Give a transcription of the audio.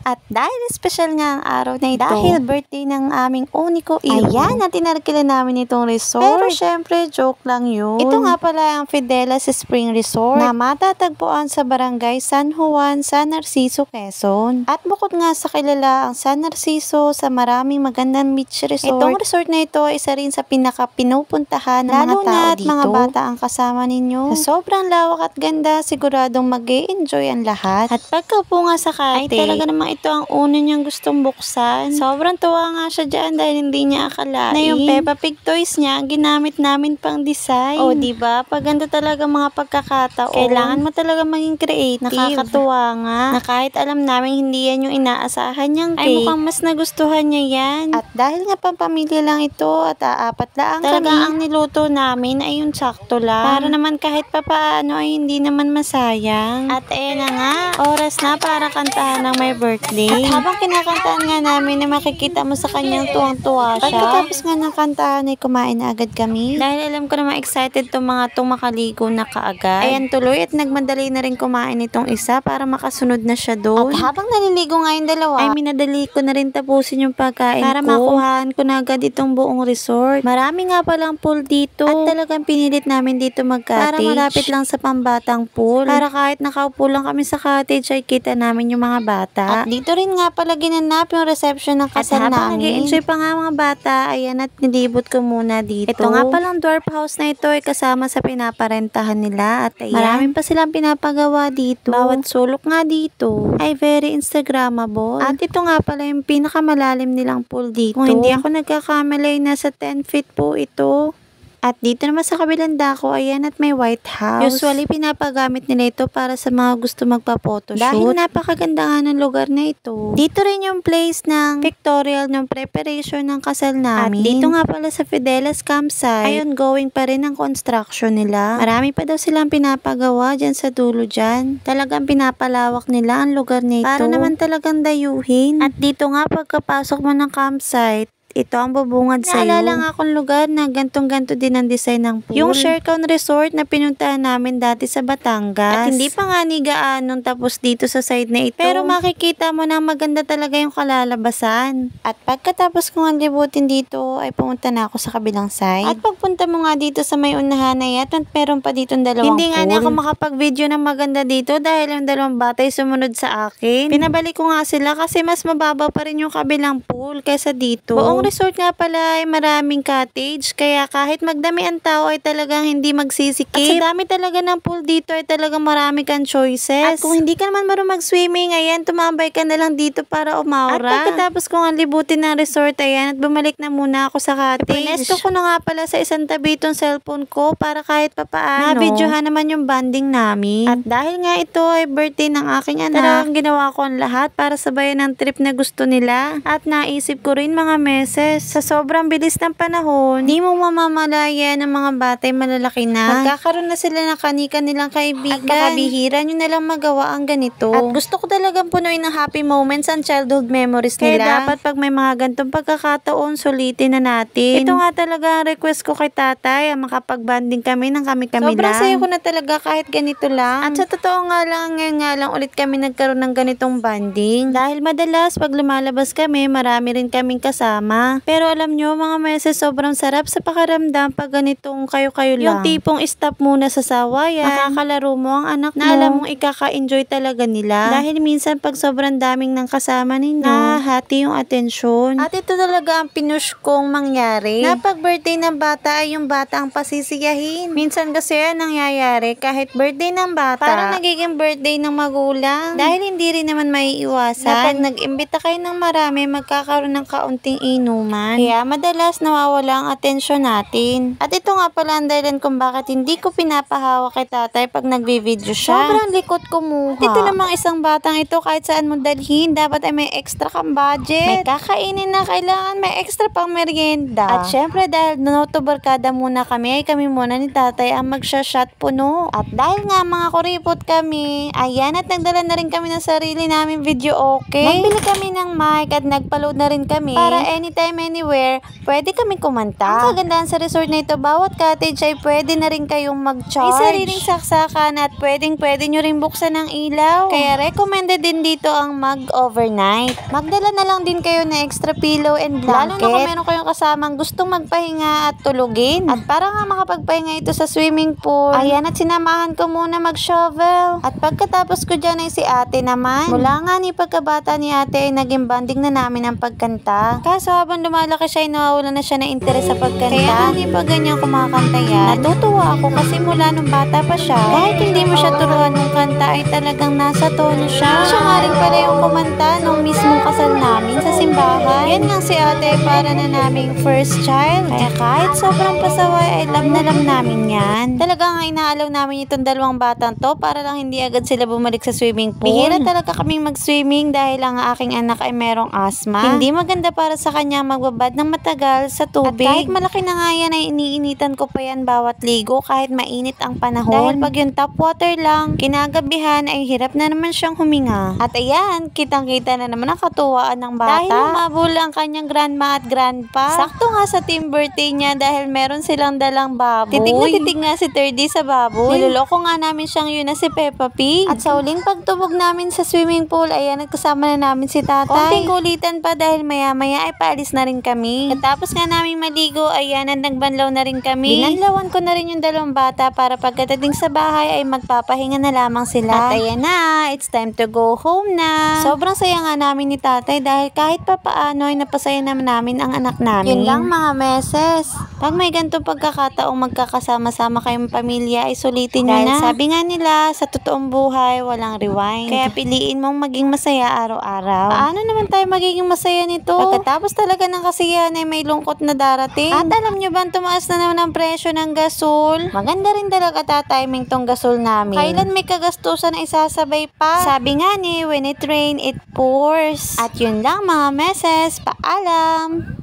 At dahil special nga ang araw na ito, dahil birthday ng aming Uniko Iho, ayan, natinarkila namin itong resort. Pero syempre, joke lang yun. Ito nga pala ang Fidelas Spring Resort na matatagpuan sa Barangay San Juan, San Narciso, Quezon. At bukod nga sa kilala ang San Narciso sa maraming magandang beach resort, itong resort na ito ay isa rin sa pinaka-pinupuntahan ng mga tao dito. Mga bata ang kasama ninyo. Sa sobrang lawak at ganda, siguradong mag-e-enjoy ang lahat. At pagkapo nga sa kate, ay talaga namang ito ang una niyang gustong buksan. Sobrang tuwa nga siya dyan dahil hindi niya akalain na yung Peppa Pig toys niya ginamit namin pang design. O diba? Paganda talaga mga pagkakataon. Kailangan mo talaga maging creative. Nakakatuwa nga na kahit alam namin hindi yan yung inaasahan niyang cake, ay mukhang mas nagustuhan niya yan. At dahil nga pampamilya lang ito at aapat lang talaga ang niluto namin ay yung sakto lang. Para naman kahit papaano ay hindi naman masayang. At na nga, oras na para kantahan ng my birthday. At habang kinakantahan nga namin, na makikita mo sa kanyang tuwang-tuwa siya. Pagkatapos nga ng kantahan ay kumain na agad kami. Dahil alam ko naman excited itong mga makaligo na kaagad. Ayan tuloy at nagmadali na rin kumain itong isa para makasunod na siya doon. At habang naliligo nga yung dalawa, ay minadali ko na rin tapusin yung pagkain para makuhaan ko na agad itong buong resort. Marami nga palang pool dito. At talagang pinilit namin dito mag-cottage. Para malapit lang sa pambatang pool. Para kahit nakaupo lang kami sa cottage ay kita namin yung mga bata. At dito rin nga pala ginanap yung reception ng kasal namin. At habang nag-i-enjoy pa nga mga bata, ayan at nilibot ko muna dito. Ito nga palang dwarf house na ito ay kasama sa pinaparentahan nila. At ayan, maraming pa silang pinapagawa dito. Bawat sulok nga dito ay very Instagrammable. At ito nga pala yung pinakamalalim nilang pool dito. Kung hindi ako nagkakamali, nasa 10 feet po ito. At dito naman sa kabilang dako, ayan at may White House. Usually, pinapagamit nila ito para sa mga gusto magpa-photoshoot. Dahil napakaganda nga ng lugar na ito. Dito rin yung place ng pictorial ng preparation ng kasal namin. At dito nga pala sa Fidelas Campsite, ay ongoing pa rin ang construction nila. Marami pa daw silang pinapagawa dyan sa dulo dyan. Talagang pinapalawak nila ang lugar na ito. Para naman talagang dayuhin. At dito nga pagkapasok mo ng campsite, ito ang bubungad sa'yo. Naalala nga akong lugar na gantong-ganto din ang design ng pool. Yung Shercon Resort na pinuntahan namin dati sa Batangas. At hindi pa nga ni gaanong tapos dito sa side na ito. Pero makikita mo na maganda talaga yung kalalabasan. At pagkatapos kong libutin dito, ay pumunta na ako sa kabilang side. At pagpunta mo nga dito sa may unahan na yan, at meron pa dito dalawang hindi pool. Hindi nga ako makapag-video ng maganda dito dahil yung dalawang bata ay sumunod sa akin. Pinabalik ko nga sila kasi mas mababaw pa rin yung kabilang pool kaysa dito. Buong resort nga pala ay maraming cottage, kaya kahit magdami ang tao ay talagang hindi magsisikip. At sa dami talaga ng pool dito ay talagang marami kang choices. At kung hindi ka naman marunong mag-swimming, ayan, tumambay ka na lang dito para umaura. At pagkatapos kong libutin ng resort, ayan, at bumalik na muna ako sa cottage. Pinesto ko na nga pala sa isang tabi itong cellphone ko para kahit papaano na-videohan naman yung banding namin. At dahil nga ito ay birthday ng aking anak, talagang ginawa ko ang lahat para sabayan ang trip na gusto nila. At naisip ko rin mga sa sobrang bilis ng panahon, di mo mamamalaya ng mga batay malalaki na. Magkakaroon na sila ng kanika nilang kaibigan. At baka bihira nyo na lang magawa ang ganito. At gusto ko talagang punuin ng happy moments ang childhood memories nila. Kaya dapat pag may mga gantong pagkakataon, sulitin na natin. Ito nga talaga ang request ko kay tatay, makapag-banding kami ng kami-kami lang. Sobrang sayo ko na talaga kahit ganito lang. At sa totoo nga lang, ngayon nga lang ulit kami nagkaroon ng ganitong banding. Dahil madalas pag lumalabas kami, marami rin kaming kasama. Pero alam nyo mga meses, sobrang sarap sa pakaramdam pag ganitong kayo-kayo lang. Yung tipong stop muna sa sawayan, makakalaro mo ang anak mo, na alam mong ikaka-enjoy talaga nila. Dahil minsan pag sobrang daming ng kasama ninyo, nahati yung atensyon. At ito talaga ang pinush kong mangyari. Na pag birthday ng bata ay yung bata ang pasisiyahin. Minsan kasi yan nangyayari kahit birthday ng bata, parang nagiging birthday ng magulang. Dahil hindi rin naman maiiwasan na pag nag-imbita kayo ng marami, magkakaroon ng kaunting inuman. Kaya madalas nawawala ang atensyon natin. At ito nga pala ang dahilan kung bakit hindi ko pinapahawak kay tatay pag nagvi-video siya. Sobrang likot kumuha. At ito namang isang batang ito kahit saan mo dalhin, dapat ay may extra kang budget. May kakainin na kailangan, may extra pang merienda. At syempre dahil no to barkada muna kami, ay kami muna ni tatay ang magsha-shot puno. At dahil nga mga kuripot kami, ayan at nagdala na rin kami ng sarili namin video okay. Nagbili kami ng mic at nagpa-load na rin kami para anytime anytime, anywhere, pwede kami kumanta. Ang kagandahan sa resort na ito, bawat cottage ay pwede na rin kayong mag-charge. May sariling saksakan at pwede nyo rin buksan ng ilaw. Kaya recommended din dito ang mag-overnight. Magdala na lang din kayo na extra pillow and blanket. Lalo na kung meron kayong kasamang gustong magpahinga at tulugin. At para nga makapagpahinga ito sa swimming pool, ayan, at sinamahan ko muna mag-shovel. At pagkatapos ko dyan ay si ate naman. Mula nga ni pagkabata ni ate ay naging banding na namin ang pagkanta. Kaso habang lumalaki siya ay nawawala na siya ng interes sa pagkanta. Kaya hindi pa ganyan kumakanta yan. Natutuwa ako kasi mula nung bata pa siya, kahit hindi mo siya turuan ng kanta ay talagang nasa tono siya. Siya nga rin pala yung kumanta nung mismong kasal namin sa simbahan. Yan nga si ate ay para na naming first child. Kaya kahit sobrang pasaway ay love na love namin yan. Talaga nga inaalaw namin itong dalawang batang to para lang hindi agad sila bumalik sa swimming pool. Bihira talaga kaming mag-swimming dahil ang aking anak ay merong asthma. Hindi maganda para sa kanya magbabad ng matagal sa tubig. At kahit malaki na nga yan ay iniinitan ko pa yan bawat ligo kahit mainit ang panahon. Dahil pag yung tap water lang, kinagabihan ay hirap na naman siyang huminga. At ayan, kitang-kita na naman ang katuwaan ng bata. Dahil umabol ang kanyang grandma at grandpa. Sakto nga sa team birthday niya dahil meron silang dalang baboy. Titig na titig nga si 3D sa baboy. Niloloko nga namin siyang yun na si Peppa Pig. At sa uling pagtubog namin sa swimming pool, ayan, nagkasama na namin si tatay. Konting kulitan pa dahil maya-maya ay paalis na rin kami. At tapos nga namin maligo, ayan, at nagbanlaw na rin kami. Binanlawan ko na rin yung dalawang bata para pagkadating sa bahay ay magpapahinga na lamang sila. At ayan na, it's time to go home na. Sobrang saya nga namin ni tatay dahil kahit pa paano ay napasaya naman namin ang anak namin. Yun lang mga meses. Pag may ganitong pagkakataong magkakasama-sama kayong pamilya ay sulitin nyo na. Sabi nga nila, sa totoong buhay, walang rewind. Kaya piliin mong maging masaya araw-araw. Paano naman tayo magiging masaya nito? Pagkatapos talaga ng kasiyahan ay may lungkot na darating. At alam nyo ba, tumaas na naman ang presyo ng gasol? Maganda rin talaga tatiming tong gasol namin. Kailan may kagastusan na isasabay pa? Sabi nga ni, when it rain, it pours. At yun lang mga meses, paalam!